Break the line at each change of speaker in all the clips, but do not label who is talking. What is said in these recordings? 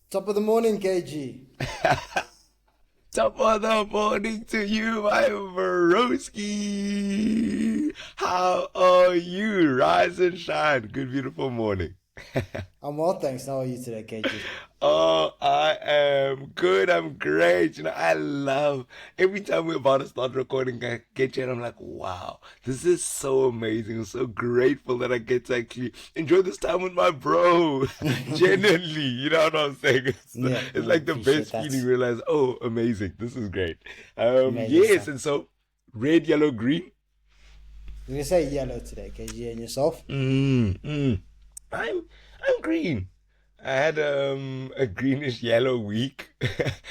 Top of the morning, KG.
Top of the morning to you, my broski. How are you? Rise and shine. Good, beautiful morning.
I'm well, thanks. How are you today, KG?
Oh, I am good. I'm great. I love every time we're about to start recording, I get you and I'm like, wow, this is so amazing. I'm so grateful that I get to actually enjoy this time with my bro. Genuinely, you know what I'm saying?
Yeah,
It's
no,
like the
appreciate
best
that.
feeling. Realize, oh, amazing. This is great.
Amazing
Yes,
stuff.
and so red, yellow, green.
We're gonna say yellow today, KG, and yourself?
Mm, mm. I'm I'm green. I had a greenish yellow week,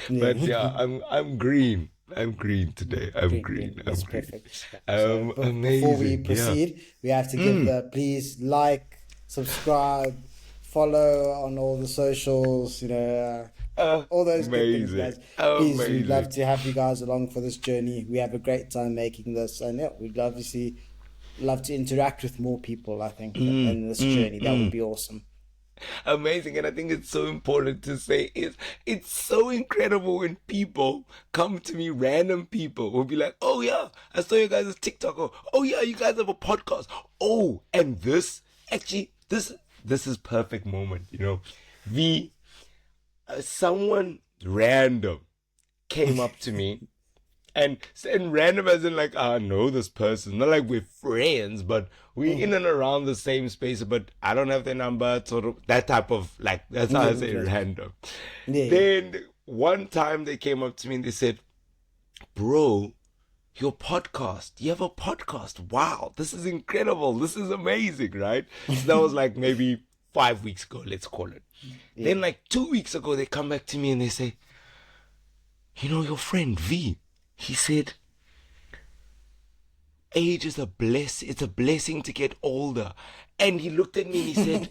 Yeah.
but yeah, I'm green. I'm green today. I'm
Green,
green.
green.
I'm
That's
green.
perfect. So before we
Amazing. Yeah.
proceed, we have to give
Mm.
the please like, subscribe, follow on all the socials. All those good things,
Amazing.
guys. Please, we'd love
Amazing.
to have you guys along for this journey. We have a great time making this, and yeah, we'd obviously love to interact with more people. I think
Mm,
in this
mm,
journey, that would
mm.
be awesome.
Amazing. And I think it's so important to say it's so incredible when people come to me, random people will be like, oh yeah, I saw you guys' TikTok, or oh yeah, you guys have a podcast. Oh, and this actually this is perfect moment. The someone random came up to me and random as in like I know this person, not like we're friends, but we in and around the same space, but I don't have their number, sort of that type of like that's how I say
Yeah,
random.
yeah.
Then one time they came up to me and they said, bro, your podcast, you have a podcast, wow, this is incredible, this is amazing, right? So that was like maybe 5 weeks ago, let's call it.
Yeah.
Then like 2 weeks ago they come back to me and they say, your friend V, he said age is it's a blessing to get older. And he looked at me and he said,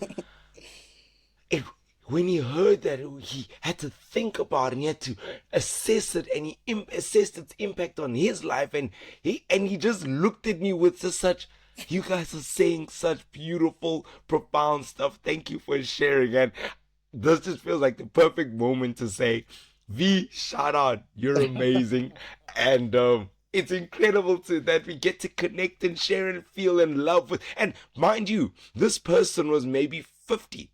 it, when he heard that, he had to think about it and he had to assess it, and he assessed its impact on his life, and he just looked at me with just such, you guys are saying such beautiful, profound stuff. Thank you for sharing. And this just feels like the perfect moment to say, V, shout out, you're amazing. And it's incredible that we get to connect and share and feel and love with. And mind you, this person was maybe 50,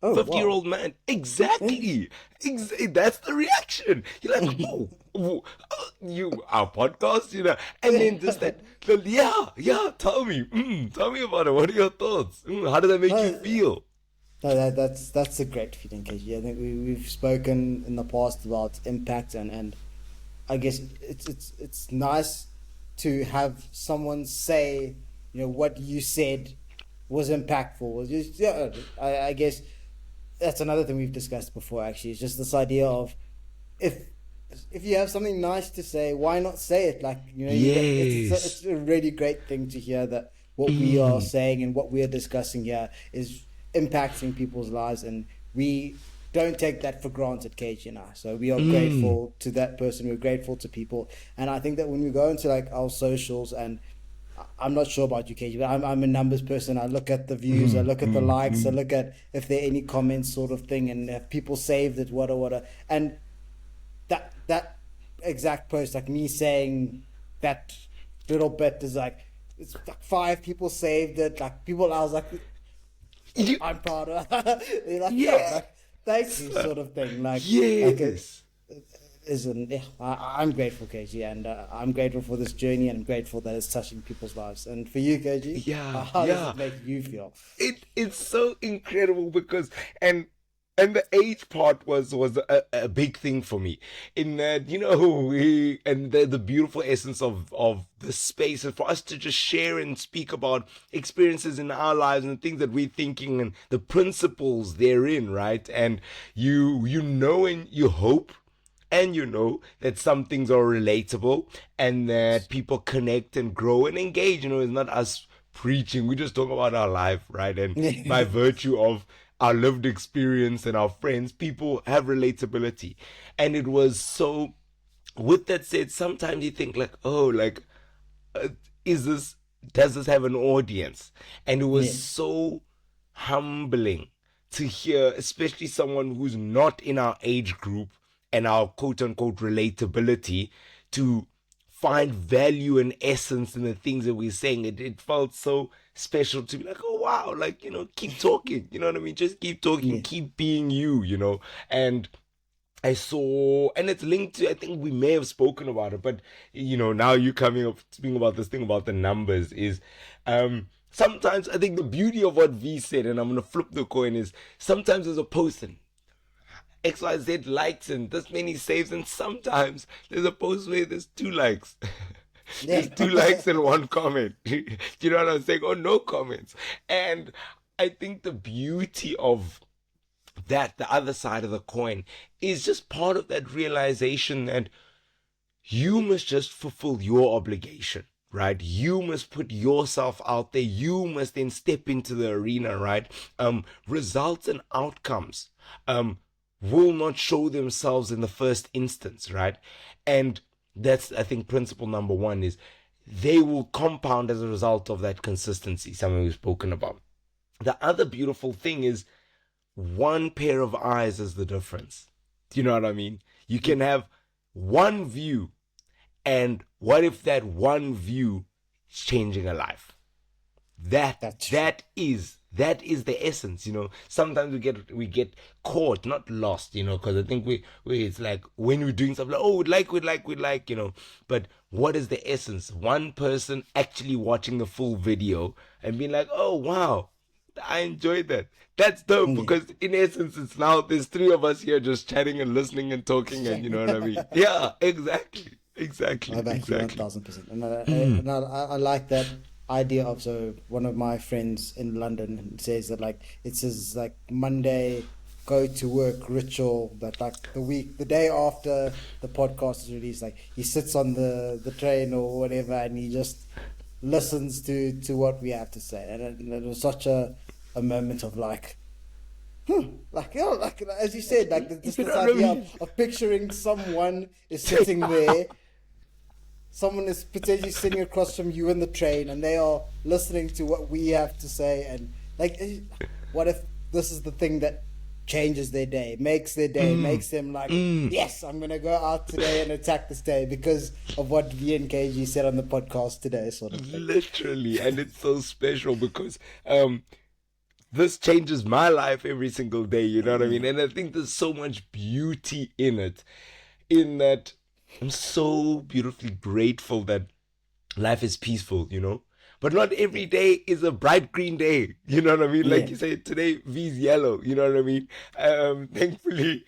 Oh
50-year
wow.
old man.
Yeah.
Exactly. That's the reaction. You're like, you, our podcast. And then just that, yeah, tell me about it. What are your thoughts? How did that make you
No,
feel?
no, that's a great feeling, KG. I think we've spoken in the past about impact, and I guess it's nice to have someone say, what you said was impactful. Just, yeah, I guess that's another thing we've discussed before. Actually, it's just this idea of if if you have something nice to say, why not say it? Like you get
Yes.
it's a really great thing to hear that what we are
Mm,
saying and what we are discussing here is impacting people's lives, and we don't take that for granted, KG and I. So we are
mm,
grateful to that person. We're grateful to people, and I think that when we go into like our socials, and I'm not sure about you, KG, but I'm a numbers person. I look at the views, I
mm,
look at the
mm,
likes, I
mm.
look at if there are any comments, sort of thing, and if people saved it, what, and that exact post, like me saying that little bit, is like it's like five people saved it. Like people, I was like,
You,
I'm proud of. They're like, yeah,
yes.
like thank you, sort of thing. Like it
Yes.
isn't. Yeah, I'm grateful, KG, and I'm grateful for this journey, and I'm grateful that it's touching people's lives. And for you, KG,
Yeah,
how does
yeah.
it make you feel?
It's so incredible because and the age part was a big thing for me in that we and the beautiful essence of the space is for us to just share and speak about experiences in our lives and things that we're thinking and the principles therein, right? And and you hope and that some things are relatable and that people connect and grow and engage. It's not us preaching, we just talk about our life, right? And by virtue of our lived experience and our friends, people have relatability. And it was so, with that said, sometimes you think like, oh, like, uh, is does this have an audience? And it was
Yeah,
so humbling to hear, especially someone who's not in our age group and our quote unquote relatability, to find value and essence in the things that we're saying. It felt so special to be like, oh wow, like, keep talking, you know what I mean? Just keep talking,
Yeah.
keep being you. And I saw, and it's linked to, I think we may have spoken about it, but now you coming up speaking about this thing about the numbers is, sometimes I think the beauty of what V said, and I'm gonna flip the coin, is sometimes there's a post and XYZ likes and this many saves, and sometimes there's a post where there's 2 likes.
Yeah.
There's 2 likes and 1 comment. Do you know what I'm saying? Or no comments. And I think the beauty of that, the other side of the coin, is just part of that realization that you must just fulfill your obligation, right? You must put yourself out there. You must then step into the arena, right? Results and outcomes will not show themselves in the first instance, right? And that's, I think, principle number 1 is they will compound as a result of that consistency, something we've spoken about. The other beautiful thing is one pair of eyes is the difference. Do you know what I mean? You can have one view, and what if that one view is changing a life? That is the essence. Sometimes we get caught, not lost, because I think we it's like when we're doing something like, oh, we'd like, but what is the essence? One person actually watching the full video and being like, oh wow, I enjoyed that. That's dope,
Yeah.
because in essence it's now there's 3 of us here just chatting and listening and talking, and you know what I mean? Yeah, exactly.
I back you
Exactly.
1000%. And I like that idea of, so one of my friends in London says that, like, it says like Monday go to work ritual, that like the day after the podcast is released, like he sits on the train or whatever and he just listens to what we have to say. And it was such a moment of like, like as you said, like this
You know what I
idea
mean?
of picturing someone is sitting there, someone is potentially sitting across from you in the train, and they are listening to what we have to say. And like, what if this is the thing that changes their day, makes their day, makes them like, yes, I'm gonna go out today and attack this day because of what V and KG said on the podcast today, sort of thing.
Literally, and it's so special because this changes my life every single day, you know what I mean? And I think there's so much beauty in it, in that I'm so beautifully grateful that life is peaceful, But not every day is a bright green day, you know what I mean? Like
Yeah.
you say, today V's yellow, you know what I mean? Thankfully,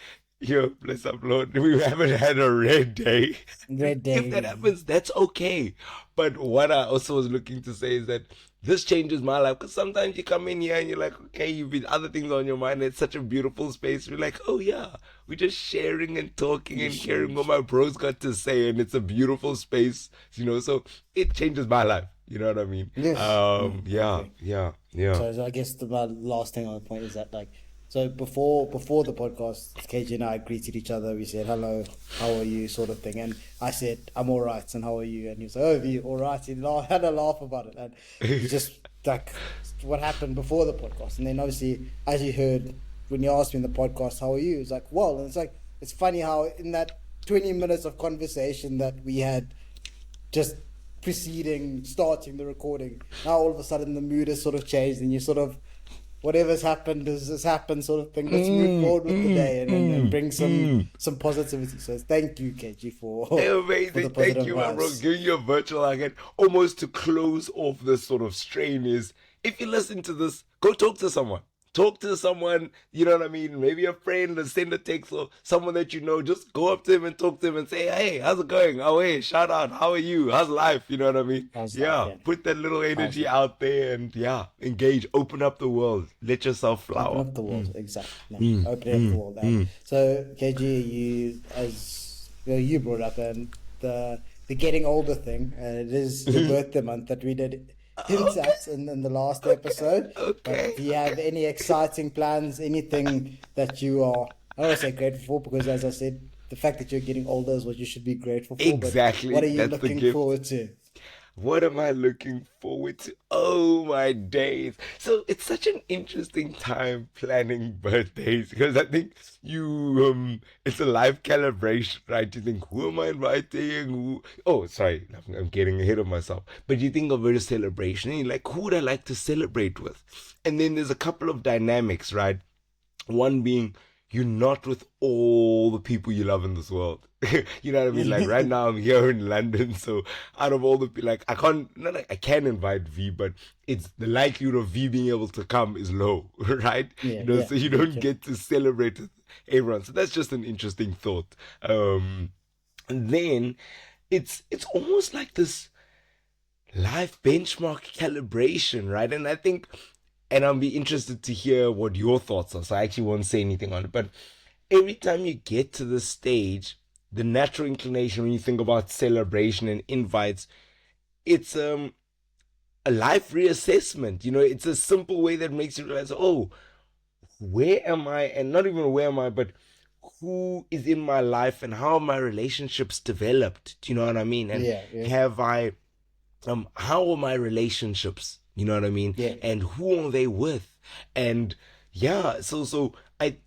bless up, Lord, we haven't had a red day.
Red
If that
day.
happens, that's okay. But what I also was looking to say is that this changes my life, because sometimes you come in here and you're like, okay, you've been other things on your mind. It's such a beautiful space. We're like, oh yeah, we're just sharing and talking and hearing what my bros got to say, and it's a beautiful space, So it changes my life. You know what I mean?
Yes.
Yeah,
Okay.
yeah.
So I guess my last thing on the point is that, like, so before the podcast, KJ and I greeted each other. We said hello, how are you, sort of thing, and I said I'm all right, and how are you? And he was like, oh, you all right? He had a laugh about it, and it's just like what happened before the podcast, and then obviously, as you heard when you asked me in the podcast, how are you? It's like, well, and it's funny how in that 20 minutes of conversation that we had just starting the recording, now all of a sudden the mood has sort of changed, and you sort of, whatever's happened has happened, sort of thing. Let's move forward with the day and bring some positivity. So thank you, KG, for the
Amazing.
positive
Thank you, my bro.
vibes.
Giving you a virtual again. Almost to close off this sort of strain is, if you listen to this, go talk to someone. Talk to someone, you know what I mean? Maybe a friend, or send a text, or someone that you know. Just go up to him and talk to him and say, hey, how's it going? Oh, hey, shout out. How are you? How's life? You know what I mean?
How's life,
Yeah.
yeah.
Put that little energy
life?
out there and, engage. Open up the world. Let yourself flower.
Open up the world, exactly. No, open up the world. So KG, you brought up the getting older thing. It is your birthday month that we did hint at in the last episode.
Okay.
But do you have any exciting plans? Anything that you are, I don't want to say grateful for, because as I said, the fact that you're getting older is what you should be grateful for.
Exactly.
But what are you
That's the
looking
gift.
forward to?
What am I looking forward to? Oh my days. So it's such an interesting time planning birthdays because I think it's a live calibration, right? You think, who am I inviting? Oh, sorry, I'm getting ahead of myself. But you think of it as celebration and you're like, who would I like to celebrate with? And then there's a couple of dynamics, right? One being you're not with all the people you love in this world. You know what I mean? Like right now I'm here in London, so out of all the like I can't not like I can invite V, but it's the likelihood of V being able to come is low, right?
Yeah,
You know,
yeah,
so you
yeah,
don't get to celebrate with everyone. So that's just an interesting thought. And then it's almost like this life benchmark calibration, right? And I think, and I'll be interested to hear what your thoughts are. So I actually won't say anything on it, but every time you get to this stage, the natural inclination when you think about celebration and invites, it's a life reassessment. You know, it's a simple way that makes you realize, oh, where am I? And not even where am I, but who is in my life and how are my relationships developed? Do you know what I mean? And
yeah, yeah,
have I how are my relationships, you know what I mean,
yeah.
and who are they with? And yeah, so I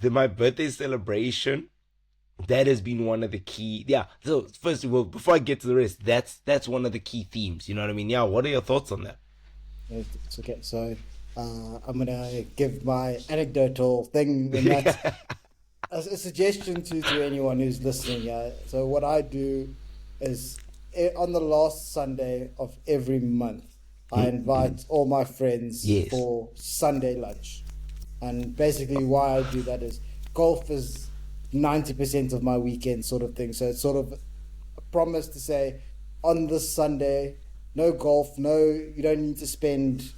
my birthday celebration, that has been one of the key, yeah. So first of all, before I get to the rest, that's one of the key themes, you know what I mean. Yeah, what are your thoughts on that?
It's okay. So I'm gonna give my anecdotal thing, and that's a suggestion to anyone who's listening. So what I do is on the last Sunday of every month, I invite all my friends
Yes.
for Sunday lunch. And basically, why I do that is golf is 90% of my weekend sort of thing. So it's sort of a promise to say on this Sunday, no golf, no, you don't need to spend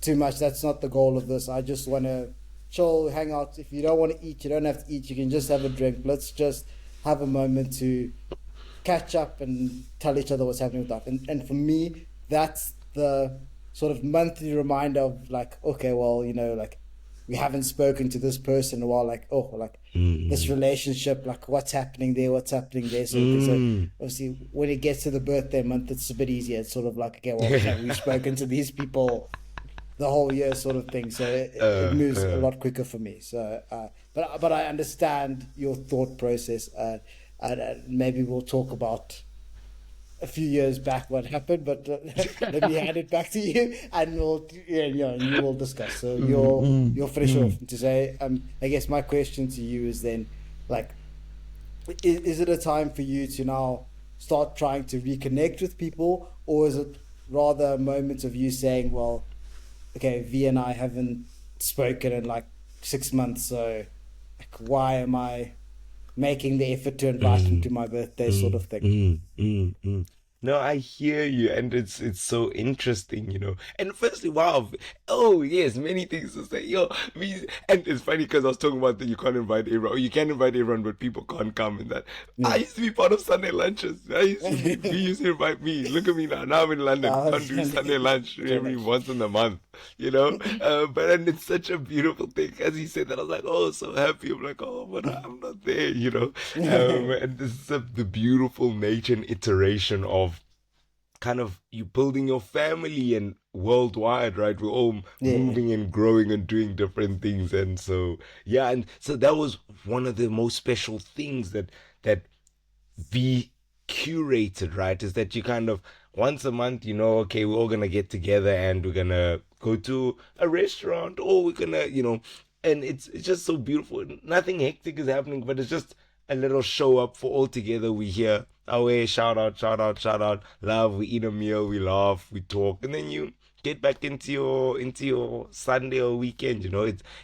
too much. That's not the goal of this. I just want to chill, hang out. If you don't want to eat, you don't have to eat. You can just have a drink. Let's just have a moment to catch up and tell each other what's happening with life. And for me, that's the sort of monthly reminder of like, okay, well, like we haven't spoken to this person in a while. Like, oh, like this
Mm.
relationship, like what's happening there, sort of thing. So
Mm.
obviously, when it gets to the birthday month, it's a bit easier. It's sort of like, okay, well, okay, we've spoken to these people the whole year sort of thing. So it
uh,
moves a
uh,
lot quicker for me. So, but I understand your thought process. And maybe we'll talk about a few years back what happened. But let me hand it back to you, and you will discuss. So you're fresh off
mm.
to say. I guess my question to you is then, like, is it a time for you to now start trying to reconnect with people, or is it rather a moment of you saying, well, okay, V and I haven't spoken in like 6 months, so like, why am I making the effort to invite him
Mm.
to my birthday, sort
Mm,
of thing?
mm, mm, mm. No, I hear you, and it's so interesting, you know. And firstly, wow, oh yes, many things to say. And it's funny because I was talking about that you can't invite everyone, or you can invite everyone, but people can't come. And that I
Yeah.
used to be part of Sunday lunches. We used to invite me. Look at me now. Now I'm in London. Can't do Sunday lunch every once in a month, you know. But and it's such a beautiful thing. As he said that, I was like, oh, so happy. I'm like, oh, but I'm not there, you know. And this is the beautiful nature and iteration of kind of you building your family and worldwide, right? We're all
Yeah.
moving and growing and doing different things. And so, yeah, and so that was one of the most special things that be curated, right? Is that you kind of once a month, okay, we're all gonna get together and we're gonna go to a restaurant or we're gonna, and it's just so beautiful. Nothing hectic is happening, but it's just a little show up for all together. We hear oh hey, shout out, shout out, shout out, love, we eat a meal, we laugh, we talk, and then you get back into your Sunday or weekend.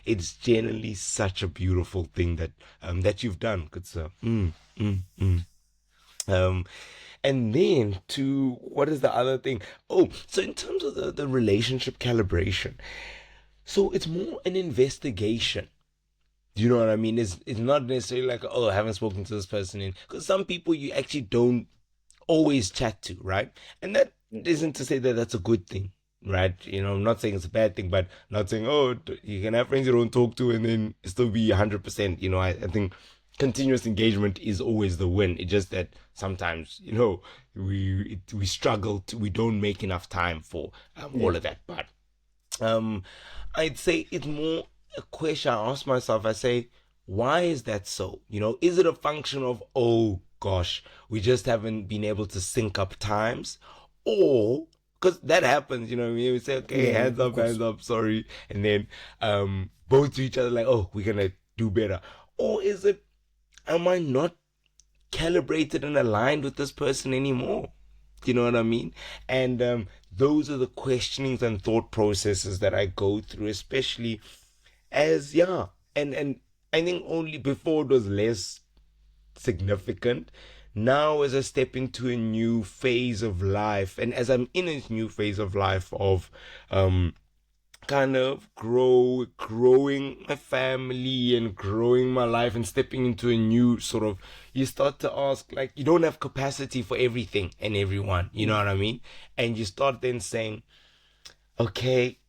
It's generally such a beautiful thing that you've done, good sir. Mm. Um, and then to what is the other thing? Oh, so in terms of the relationship calibration, so it's more an investigation. Do you know what I mean? It's not necessarily like, oh, I haven't spoken to this person in, because some people you actually don't always chat to, right? And that isn't to say that that's a good thing, right? I'm not saying it's a bad thing, but not saying, oh, you can have friends you don't talk to and then still be 100%. I think continuous engagement is always the win. It's just that sometimes, we struggle to, we don't make enough time for
Yeah.
all of that. But um, I'd say it's more a question I ask myself. I say, why is that so? Is it a function of, oh gosh, we just haven't been able to sync up times? Or, because that happens, we say, okay,
Yeah, of
hands
course.
up, sorry. And then both to each other, like, oh, we're going to do better. Or is it, am I not calibrated and aligned with this person anymore? You know what I mean? And those are the questionings and thought processes that I go through, especially as, yeah. And I think only before it was less significant. Now, as I step into a new phase of life, and as I'm in a new phase of life of kind of growing my family and growing my life and stepping into a new sort of, you start to ask, like, you don't have capacity for everything and everyone, you know what I mean? And you start then saying, okay,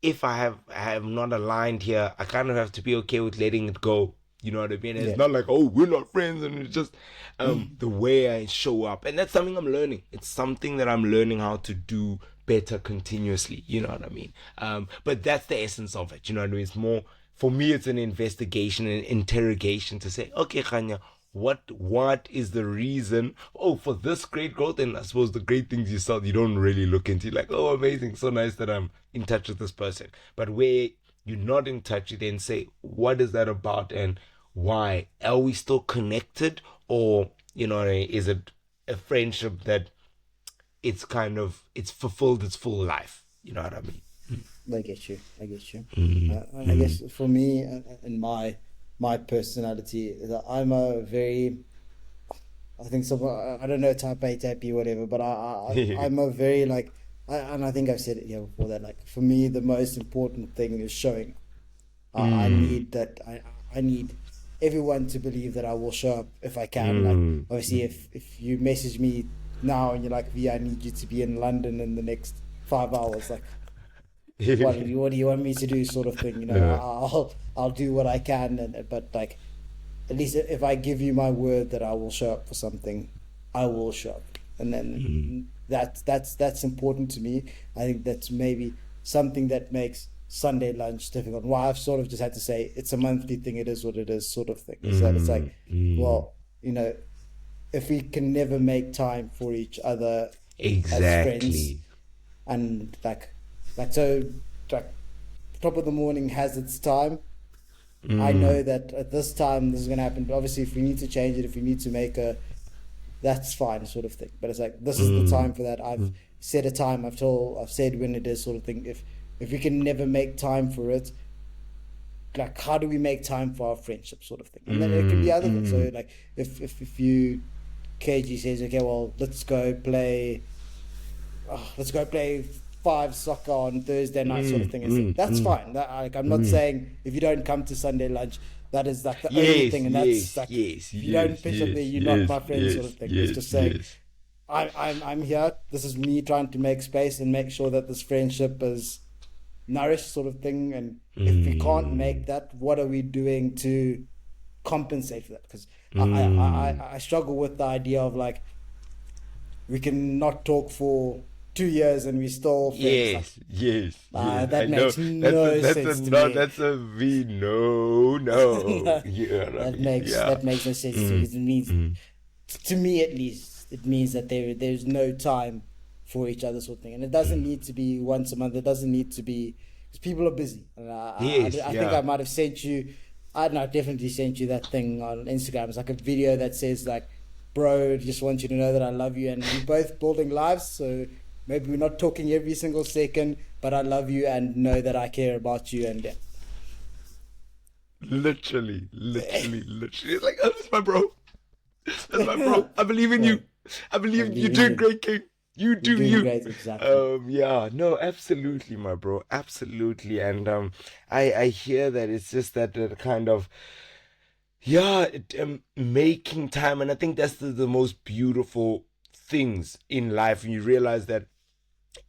if I have not aligned here, I kind of have to be okay with letting it go. You know what I mean? And it's
Yeah.
not like, oh, we're not friends, and it's just the way I show up, and that's something I'm learning. It's something that I'm learning how to do better continuously. You know what I mean? But that's the essence of it. You know what I mean? It's more, for me. It's an investigation and interrogation to say, okay, Kanya, what is the reason, for this great growth? And I suppose the great things you saw, you don't really look into, like, oh, amazing, so nice that I'm in touch with this person. But where you're not in touch, you then say, what is that about, and why are we still connected? Or, is it a friendship that it's fulfilled its full life? You know what I mean?
I get you. I get you.
Mm,
I
mm,
guess for me and my personality, is that I'm a very, I think some, I don't know, type A, type B, whatever, but I'm a very like, and I think I've said it here before, that like for me the most important thing is showing. I
mm,
need that. I need everyone to believe that I will show up if I can. Like
mm,
obviously, if you message me now and you're like, "V, I need you to be in London in the next 5 hours," like what do you want me to do, sort of thing.
uh,
I'll do what I can, but like at least if I give you my word that I will show up for something, I will show up, and
mm,
then that's important to me. I think that's maybe something that makes Sunday lunch difficult. Why I've sort of just had to say it's a monthly thing. It is what it is, sort of thing. Is that it's like,
mm, mm.
well, if we can never make time for each other as friends,
Exactly.
and like so like top of the morning has its time. I
Mm,
know that at this time this is going to happen, but obviously if we need to change it, if we need to make a, that's fine, sort of thing. But it's like this is the
mm,
time for that. I've
mm,
set a time, I've said when it is, sort of thing. If we can never make time for it, like how do we make time for our friendship, sort of thing? And then it can be
mm,
other things. So
mm.
like if you, KG says, okay, well, let's go play five soccer on Thursday night, sort of
Mm,
thing. It's
mm,
that's
mm,
fine. Like I'm not
mm.
saying if you don't come to Sunday lunch, that is like the only
Yes,
thing, and that's
yes,
like
yes,
if you don't
yes,
pitch up there,
yes,
you're not
yes,
my friend, sort of
yes,
thing. It's
yes,
just saying
yes.
I'm here. This is me trying to make space and make sure that this friendship is nourished, sort of thing. And if we can't make
Mm,
that, what are we doing to compensate for that? Because
mm.
I struggle with the idea of like we can not talk for 2 years and we still friends. Like
Yes, yes, yes. I
that
know.
makes
That's a
no
that's a
sense to
no.
me.
That's a V. No, no.
No,
You know what I
that
mean?
makes
Yeah.
that makes no sense to me,
Mm,
because it means,
mm,
to me at least, it means that there's no time for each other, sort of thing. And it doesn't
mm.
need to be once a month. It doesn't need to be, because people are busy. And
Yes.
I think I
Yeah.
might have sent you. I don't know, I definitely sent you that thing on Instagram. It's like a video that says like, "Bro, just want you to know that I love you, and we're both building lives. So maybe we're not talking every single second, but I love you and know that I care about you." And yeah.
Literally, literally, literally. It's like, oh, that's my bro. That's my bro. I believe in
Well,
you. I
I
believe you're
believe in
doing
you.
great, King. You
You're
do
doing
you.
great, exactly.
Yeah, no, absolutely, my bro, absolutely. And I hear that it's just that kind of, yeah, making time, and I think that's the most beautiful things in life. And you realize that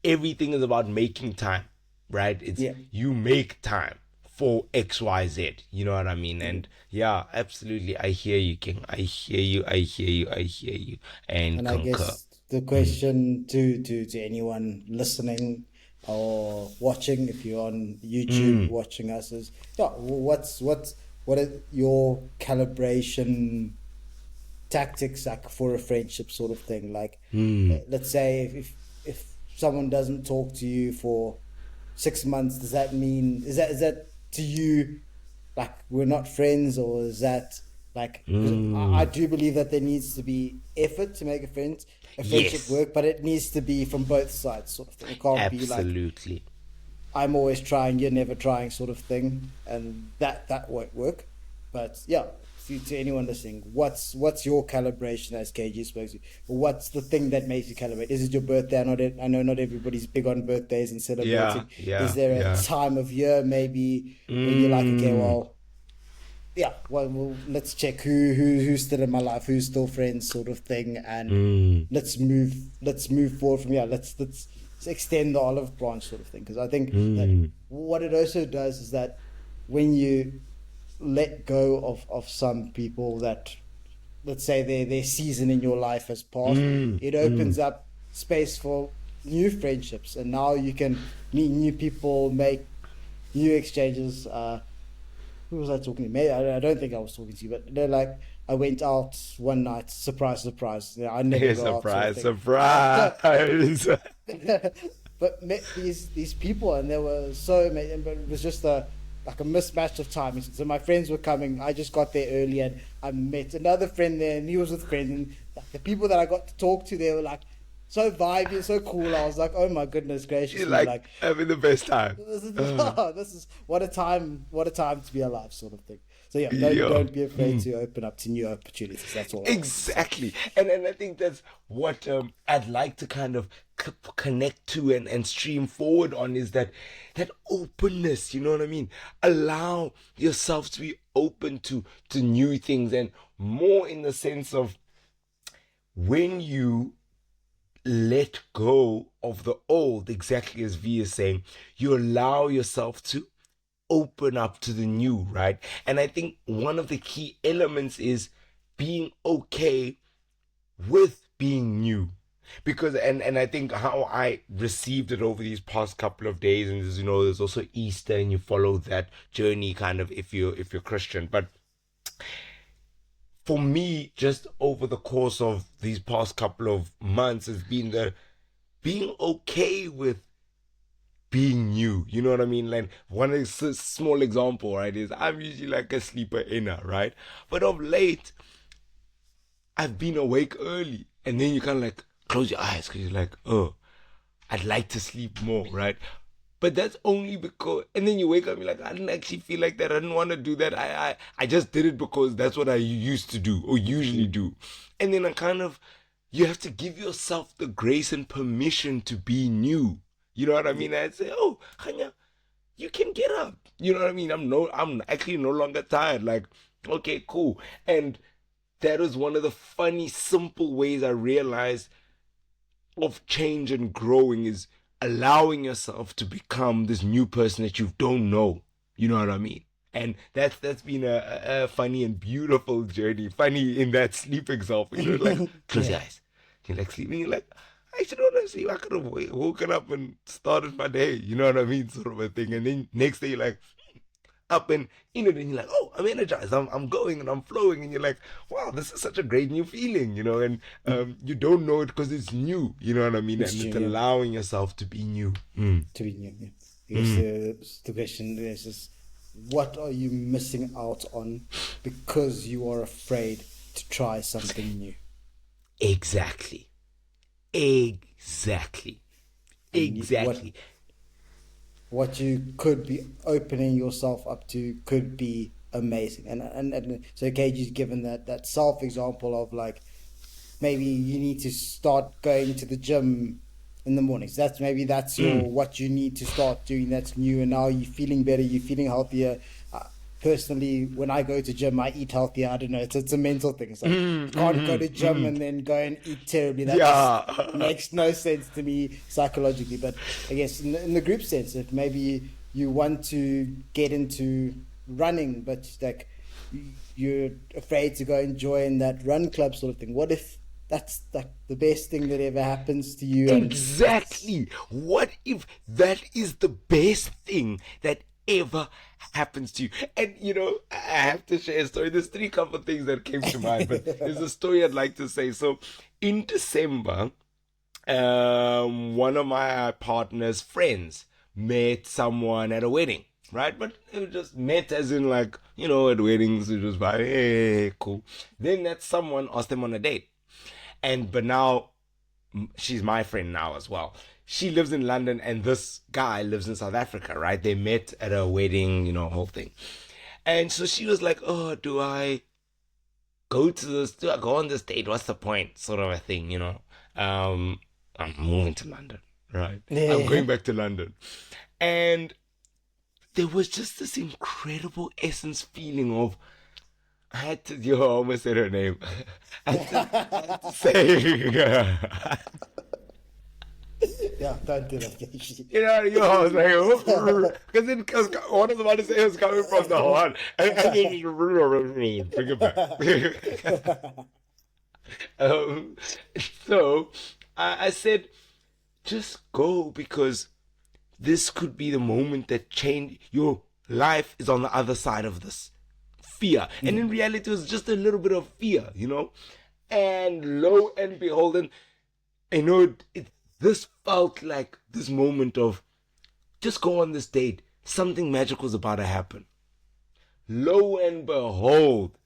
everything is about making time, right? It's
Yeah.
you make time for XYZ. You know what I mean? And yeah, absolutely. I hear you, King. I hear you. I hear you. I hear you. And
And I
concur.
guess the question to anyone listening or watching, if you're on YouTube
Mm,
watching us, is yeah, what are your calibration tactics like for a friendship sort of thing? Like,
mm,
let's say if someone doesn't talk to you for 6 months, does that mean is that to you like we're not friends, or is that like because I
mm.
do believe that there needs to be effort to make a friendship
Yes,
work, but it needs to be from both sides sort of thing. It can't be like
absolutely.
I'm always trying, you're never trying sort of thing, and that won't work. But yeah, to anyone listening, what's your calibration as KG spoke to? What's the thing that makes you calibrate? Is it your birthday? I know not everybody's big on birthdays and
Yeah,
celebrating. Is
yeah,
there a
yeah.
time of year maybe when you're like, okay,
Mm,
well, yeah, well, let's check who's still in my life, who's still friends, sort of thing, and
mm,
let's move forward from here. Let's extend the olive branch, sort of thing. Because I think that
mm,
what it also does is that when you let go of some people that, let's say, their season in your life has passed,
mm,
it
mm.
opens up space for new friendships, and now you can meet new people, make new exchanges. Who was I talking to? Maybe I don't think I was talking to you, but they're like, I went out one night, surprise, surprise. I never go out, sort of
Surprise,
thing. No,
surprise.
but met these people, and they were so amazing. But it was just a like a mismatch of timing. So my friends were coming. I just got there early, and I met another friend there, and he was with friends. And like, the people that I got to talk to, they were like so vibey, so cool. I was like, oh my goodness
You're
gracious me,
like
like
having the best time.
this is
Uh,
this is what a time to be alive, sort of thing. So yeah,
yeah.
don't be afraid
Mm.
to open up to new opportunities. That's all I wanted to say.
Exactly. And I think that's what I'd like to kind of connect to and stream forward on is that openness, you know what I mean? Allow yourself to be open to new things and more in the sense of when you let go of the old, exactly as V is saying, you allow yourself to open up to the new, right? And I think one of the key elements is being okay with being new. Because and I think how I received it over these past couple of days, and as you know, there's also Easter, and you follow that journey kind of if you're Christian. But for me, just over the course of these past couple of months, has been the being okay with being new. You know what I mean? Like one small example, right, is I'm usually like a sleeper inner, right? But of late, I've been awake early, and then you kind of like close your eyes because you're like, oh, I'd like to sleep more, right? But that's only because, and then you wake up and you're like, I didn't actually feel like that. I didn't want to do that. I just did it because that's what I used to do or usually
Mm.
do. And then I kind of, you have to give yourself the grace and permission to be new. You know what I
Yeah.
mean? I'd say, oh, Hanya, you can get up. You know what I mean? I'm actually no longer tired. Like, okay, cool. And that is one of the funny, simple ways I realized of change and growing is allowing yourself to become this new person that you don't know. You know what I mean? And that's been a funny and beautiful journey. Funny in that sleep example, you know, like close your
Yeah.
eyes. You're like sleeping. You're like, I should not have sleep. I could have woken up and started my day. You know what I mean, sort of a thing. And then next day you're like, up and then you're like, oh, I'm energized, I'm going and I'm flowing, and you're like, wow, this is such a great new feeling, and you don't know it because it's new, you know what I mean,
It's
and it's
junior
allowing yourself to be new. Mm,
to be new. Yeah. I guess
mm,
the question is just what are you missing out on because you are afraid to try something new,
exactly, exactly,
and
exactly.
what you could be opening yourself up to could be amazing. And so KG's given that self example of like maybe you need to start going to the gym in the mornings. That's
Mm,
your what you need to start doing. That's new, and now you're feeling better. You're feeling healthier. Personally, when I go to gym, I eat healthier. I don't know. It's a mental thing. It's like
mm,
you can't go
mm,
to gym
mm.
and then go and eat terribly. That just
Yeah.
makes no sense to me psychologically. But I guess in the group sense, if maybe you want to get into running, but like you're afraid to go and join that run club sort of thing. What if that's like the best thing that ever happens to you, and it's
Exactly. What if that is the best thing that ever happens to you? And I have to share a story. There's three couple of things that came to mind, but there's a story I'd like to say. So in December, one of my partner's friends met someone at a wedding, right? But it just met as in like, at weddings, it was like, hey, cool. Then that someone asked them on a date. But now she's my friend now as well. She lives in London and this guy lives in South Africa, right? They met at a wedding, whole thing. And so she was like, oh, do I go on this date? What's the point? Sort of a thing, I'm moving to London, right? I'm
yeah.
going back to London. And there was just this incredible essence feeling of, I had to, I almost said her name. I had to say,
Yeah, don't do that.
I was like, because then, cause what I was about to say was coming from the heart. And then bring it back. um, so I said, just go because this could be the moment that change your life is on the other side of this fear. And in reality, it was just a little bit of fear. And lo and behold, and this felt like this moment of just go on this date. Something magical is about to happen. Lo and behold,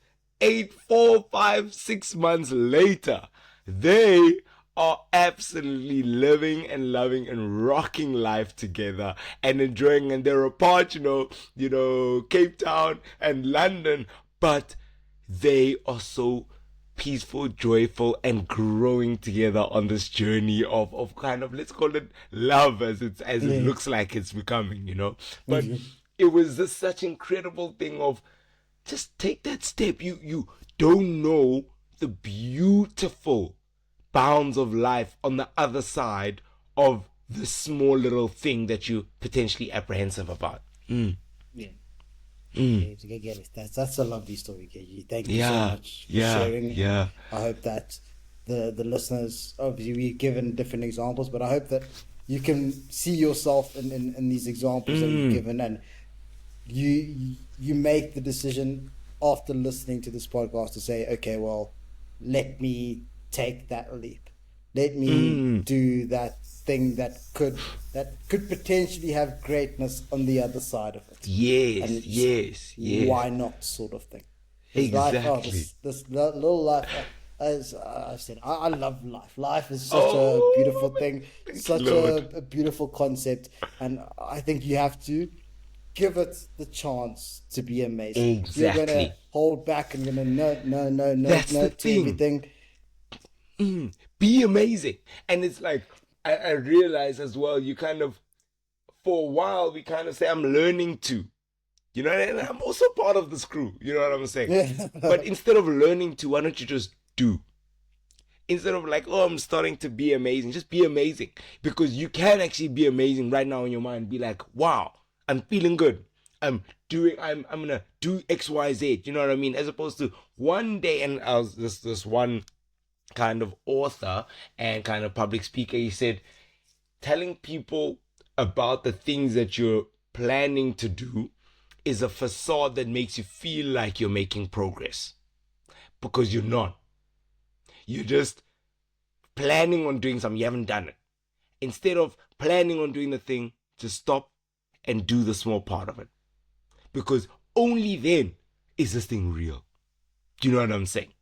8, 4, 5, 6 months later, they are absolutely living and loving and rocking life together and enjoying, and they're apart, Cape Town and London, but they are so peaceful, joyful, and growing together on this journey of kind of, let's call it love, as it
Yeah.
looks like it's becoming. But
Mhm.
it was just such incredible thing of just take that step. You don't know the beautiful bounds of life on the other side of the small little thing that you potentially apprehensive about.
Yeah.
Mm.
Okay, to get it. That's a lovely story, KG. Thank you so
Yeah,
much for
yeah,
sharing, and
yeah.
I hope that the listeners, obviously we've given different examples, but I hope that you can see yourself in these examples that we've
Mm.
given, and you make the decision after listening to this podcast to say, okay, well, let me take that leap. Let me
Mm.
do that thing that could potentially have greatness on the other side of it,
Yes,
and just
yes, yes.
why not sort of thing. Because life, oh,
Exactly.
this little life, as I've said, I love life. Life is such a beautiful
Oh,
thing,
thank you,
such
Lord.
a beautiful concept, and I think you have to give it the chance to be amazing. If you're gonna
Exactly.
hold back and gonna no, no, no, no,
That's the
no to
thing.
everything,
Be amazing. And it's like, I realize as well, you kind of, for a while, we kind of say, I'm learning to. And I'm also part of this crew. You know what I'm saying?
yeah,
But instead of learning to, why don't you just do? Instead of like, oh, I'm starting to be amazing, just be amazing. Because you can actually be amazing right now in your mind. Be like, wow, I'm feeling good. I'm gonna do XYZ. You know what I mean? As opposed to one day, and I was this one kind of author and kind of public speaker, he said, telling people about the things that you're planning to do is a facade that makes you feel like you're making progress because you're not. You're just planning on doing something, you haven't done it. Instead of planning on doing the thing, just stop and do the small part of it. Because only then is this thing real. Do you know what I'm saying?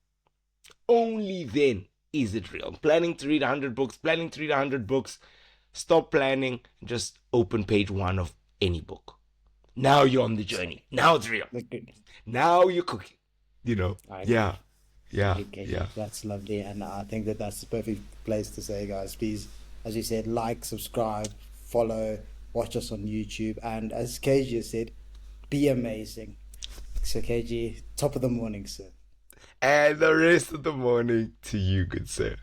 Only then is it real. Planning to read 100 books, stop planning, just open page one of any book. Now you're on the journey. Now it's real. Now you're cooking.
I agree.
Yeah, yeah,
Okay,
yeah.
that's lovely, and I think that that's the perfect place to say, guys. Please, as you said, like, subscribe, follow, watch us on YouTube, and as KG said, be amazing. So KG, top of the morning, sir.
And the rest of the morning to you, good sir.